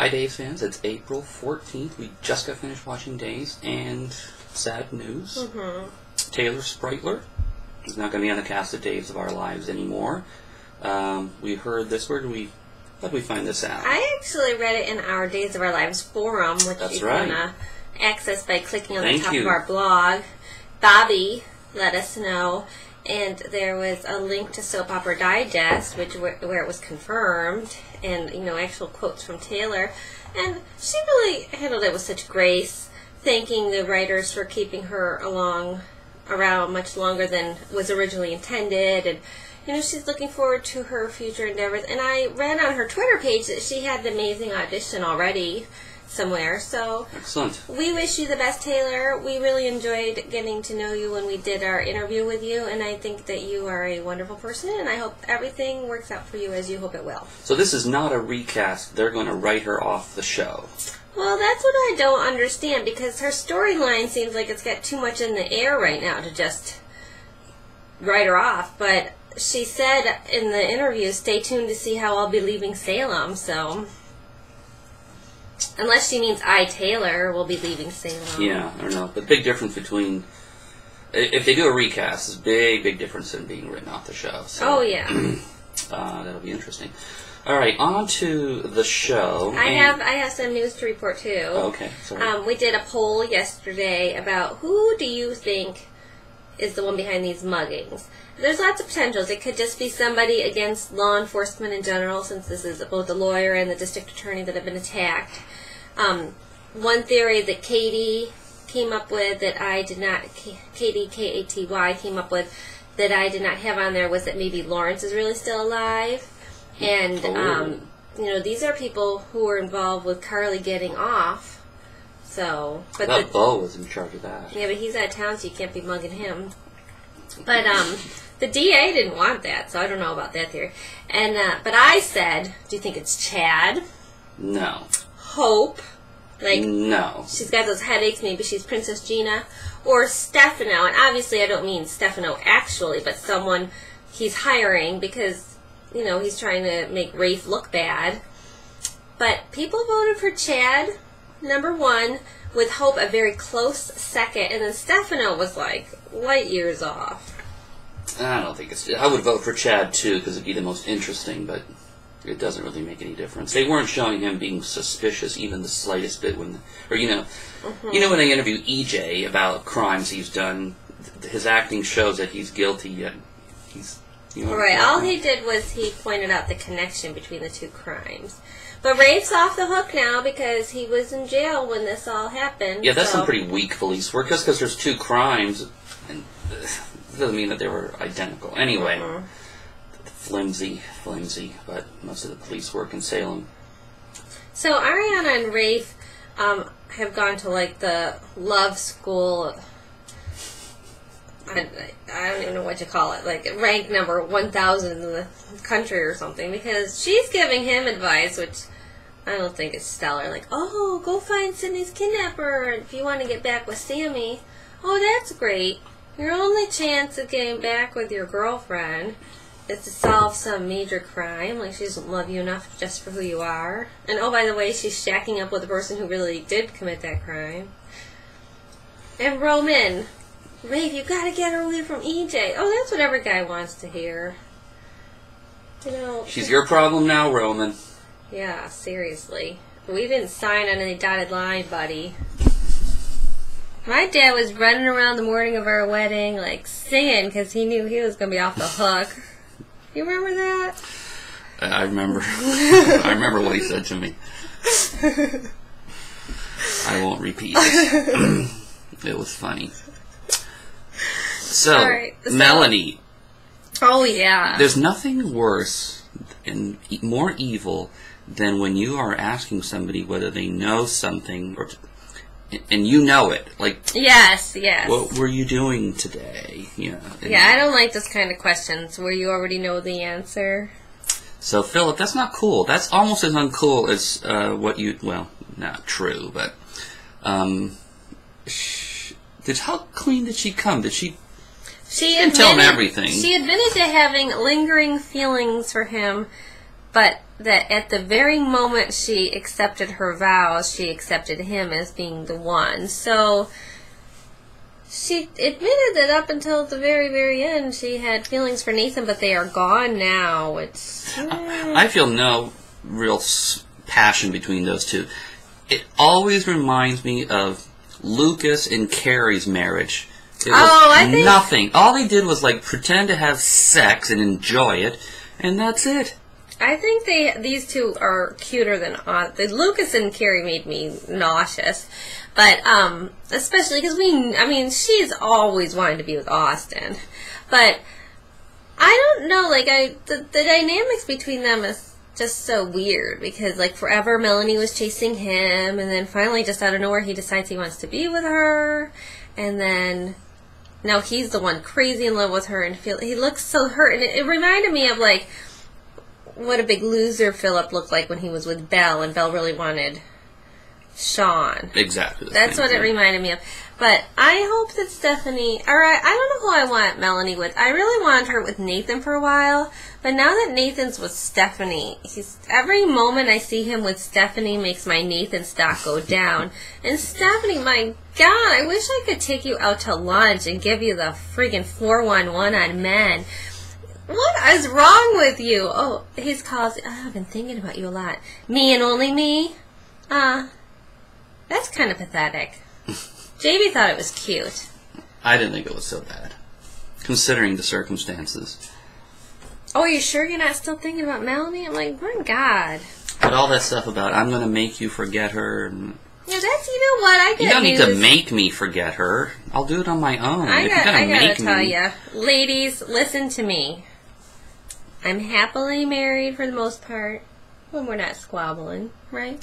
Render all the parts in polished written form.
Hi, Days fans. It's April 14th. We just got finished watching Days, and sad news. Taylor Spritler is not going to be on the cast of Days of Our Lives anymore. We heard this. How did we find this out? I actually read it in our Days of Our Lives forum, which you can access by clicking on the top of our blog. Bobby let us know, and there was a link to Soap Opera Digest, where it was confirmed, and actual quotes from Taylor, and she really handled it with such grace, thanking the writers for keeping her around much longer than was originally intended, and she's looking forward to her future endeavors. And I read on her Twitter page that she had an amazing audition already somewhere. So excellent. We wish you the best, Taylor. We really enjoyed getting to know you when we did our interview with you, and I think that you are a wonderful person, and I hope everything works out for you as you hope it will. So this is not a recast. They're going to write her off the show. Well, that's what I don't understand, because her storyline seems like it's got too much in the air right now to just write her off. But she said in the interview, stay tuned to see how I'll be leaving Salem, so unless she means Taylor, will be leaving Salem. Yeah, I don't know. The big difference between, if they do a recast, is big difference in being written off the show. So, oh, yeah. That'll be interesting. All right, on to the show. I have some news to report, too. Oh, okay, sorry. We did a poll yesterday about who do you think is the one behind these muggings. There's lots of potentials. It could just be somebody against law enforcement in general, since this is both the lawyer and the district attorney that have been attacked. One theory that Katie came up with that I did not, Katie, K-A-T-Y, came up with that I did not have on there was that maybe Lawrence is really still alive. And, these are people who were involved with Carly getting off. So, but Bo was in charge of that. Yeah, but he's out of town, so you can't be mugging him. But the DA didn't want that, so I don't know about that theory. And but I said, do you think it's Chad? No. Hope? No. She's got those headaches. Maybe she's Princess Gina, or Stefano. And obviously, I don't mean Stefano actually, but someone he's hiring because he's trying to make Rafe look bad. But people voted for Chad, number one, with Hope a very close second, and then Stefano was like light years off. I don't think I would vote for Chad too, because it'd be the most interesting, but it doesn't really make any difference. They weren't showing him being suspicious even the slightest bit when when they interview EJ about crimes he's done, his acting shows that he's guilty, yet he's right. All he did was he pointed out the connection between the two crimes. But Rafe's off the hook now because he was in jail when this all happened. Yeah, that's some pretty weak police work. Just because there's two crimes, and it doesn't mean that they were identical. Anyway, flimsy, but most of the police work in Salem. So Ariana and Rafe have gone to the love school. I don't even know what you call it, rank number 1,000 in the country or something, because she's giving him advice, which I don't think is stellar. Go find Sydney's kidnapper if you want to get back with Sammy. Oh, that's great. Your only chance of getting back with your girlfriend is to solve some major crime, she doesn't love you enough just for who you are. And oh, by the way, she's shacking up with the person who really did commit that crime. And Roman, Rafe, you gotta get her away from EJ. Oh, that's what every guy wants to hear. She's your problem now, Roman. Yeah, seriously. We didn't sign on any dotted line, buddy. My dad was running around the morning of our wedding, singing, because he knew he was gonna be off the hook. You remember that? I remember. I remember what he said to me. I won't repeat it. It was funny. So, Melanie. Oh, yeah. There's nothing worse and more evil than when you are asking somebody whether they know something, and you know it. Yes. What were you doing today? Yeah, I don't like those kind of questions where you already know the answer. So, Philip, that's not cool. That's almost as uncool as well, not true, but how clean did she come? She didn't tell him everything. She admitted to having lingering feelings for him but that at the very moment she accepted her vows, she accepted him as being the one. So she admitted that up until the very, very end, she had feelings for Nathan, but they are gone now. I feel no real passion between those two. It always reminds me of Lucas and Carrie's marriage. It was nothing. All they did was like pretend to have sex and enjoy it, and that's it. I think these two are cuter than Lucas and Carrie made me nauseous, but especially because she's always wanted to be with Austin, but I don't know, like the dynamics between them is just so weird because like forever Melanie was chasing him, and then finally just out of nowhere he decides he wants to be with her, and then now he's the one crazy in love with her, and he looks so hurt, and it reminded me of like what a big loser Philip looked like when he was with Belle, and Belle really wanted Sean. Exactly. That's what it reminded me of. But I hope that Stephanie, or I don't know who I want Melanie with. I really wanted her with Nathan for a while, but now that Nathan's with Stephanie, every moment I see him with Stephanie makes my Nathan stock go down. And Stephanie, my God, I wish I could take you out to lunch and give you the friggin' 411 on men. What is wrong with you? Oh, he's calls. I've been thinking about you a lot. Me and only me? That's kind of pathetic. JB thought it was cute. I didn't think it was so bad, considering the circumstances. Oh, are you sure you're not still thinking about Melanie? I'm like, my God. But all that stuff about, I'm going to make you forget her. And yeah, that's, you know what, I get You don't need to make me forget her. I'll do it on my own. I gotta tell you, ladies, listen to me. I'm happily married for the most part, when we're not squabbling, right?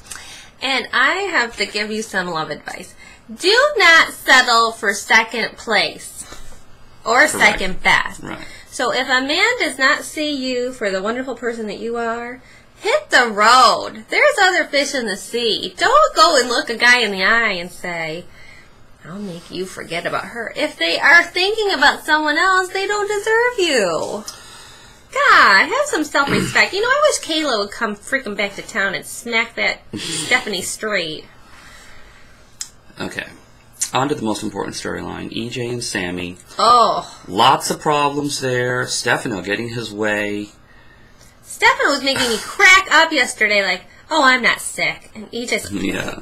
And I have to give you some love advice. Do not settle for second place or second best. Right. So if a man does not see you for the wonderful person that you are, hit the road. There's other fish in the sea. Don't go and look a guy in the eye and say, I'll make you forget about her. If they are thinking about someone else, they don't deserve you. God, have some self-respect. You know, I wish Kayla would come freaking back to town and smack that Stephanie straight. Okay. On to the most important storyline. EJ and Sammy. Oh. Lots of problems there. Stefano getting his way. Stefano was making me crack up yesterday, like, oh, I'm not sick. And EJ's... Yeah.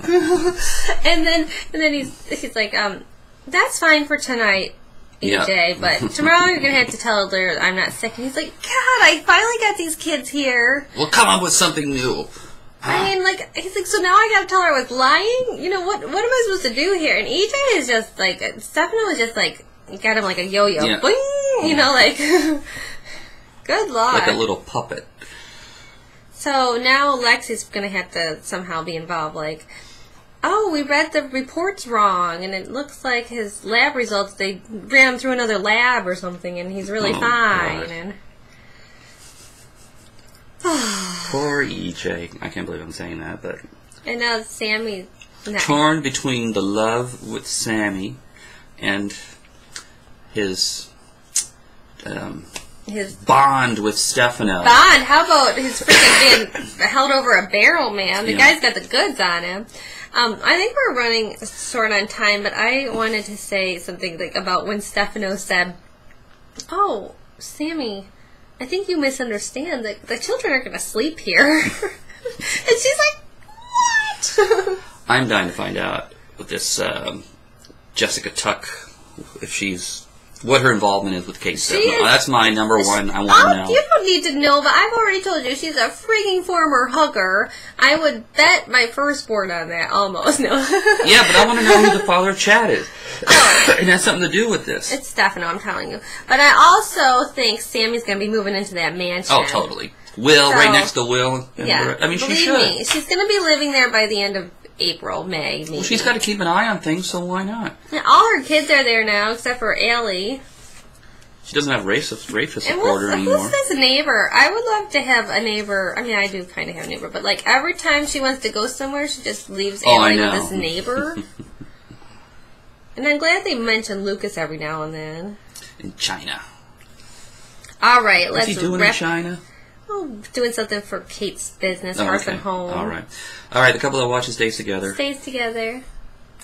and then he's like, that's fine for tonight, EJ, but tomorrow you're going to have to tell her I'm not sick. And he's like, God, I finally got these kids here. Well, come up with something new. I mean, like, he's like, so now I got to tell her I was lying? You know, what am I supposed to do here? And EJ is just like, Stefano is just like, got him like a yo-yo. Yeah. Boing! You know, like, good Lord. Like a little puppet. So now Lexi's going to have to somehow be involved, like, oh, we read the reports wrong, and it looks like his lab results, they ran him through another lab or something, and he's really fine. And poor EJ. I can't believe I'm saying that, but... And now Sammy... Torn between the love with Sammy and his bond with Stefano. Bond? How about his freaking being held over a barrel, man? The guy's got the goods on him. I think we're running short on time, but I wanted to say something like about when Stefano said, oh, Sammy, I think you misunderstand. The children are going to sleep here. And she's like, what? I'm dying to find out with this Jessica Tuck, if she's... what her involvement is with Kate Stefano. That's my number one. I want to know. You don't need to know, but I've already told you she's a freaking former hugger. I would bet my firstborn on that, almost. No. Yeah, but I want to know who the father of Chad is. Oh. It has something to do with this. It's Stefano, I'm telling you. But I also think Sammy's going to be moving into that mansion. Oh, totally. Will, right next to Will. Yeah. I mean, she should. Me, she's going to be living there by the end of April, May, maybe. Well, she's got to keep an eye on things, so why not? Yeah, all her kids are there now, except for Allie. She doesn't have racist support her anymore. Who's this neighbor? I would love to have a neighbor. I mean, I do kind of have a neighbor, but like every time she wants to go somewhere, she just leaves Allie with this neighbor. And I'm glad they mention Lucas every now and then. In China. All right, let's What's he doing in China? doing something for Kate's business, Hearth and Home. All right. The couple that watches Stays Together. Stays Together.